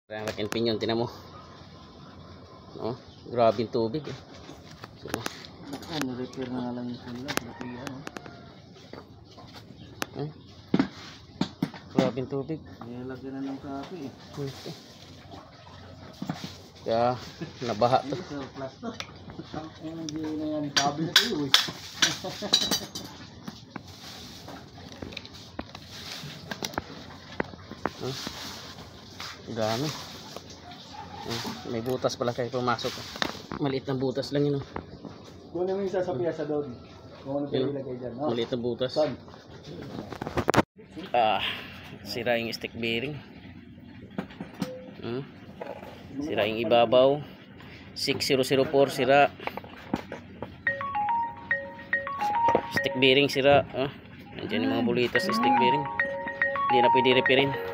Ang laking pinyon, tinan mo. No? Grabe yung tubig eh. So, repair na lang yung sila. grabe yung tubig. Nilagyan na ng kape eh. Okay. Kaya nabaha to. Plasto. Hindi na yan kabe na kayo eh. Dami. May butas pala kayo pumasok. Maliit na butas lang yun. Kung ano yung sasabihan sa doon. Kung ano yung ilagay dyan. Maliit na butas. Sira yung stick bearing. Sira yung ibabaw. 6004 sira. Stick bearing sira. Nandiyan yung mga bulitas sa stick bearing. Hindi na pwede repairin.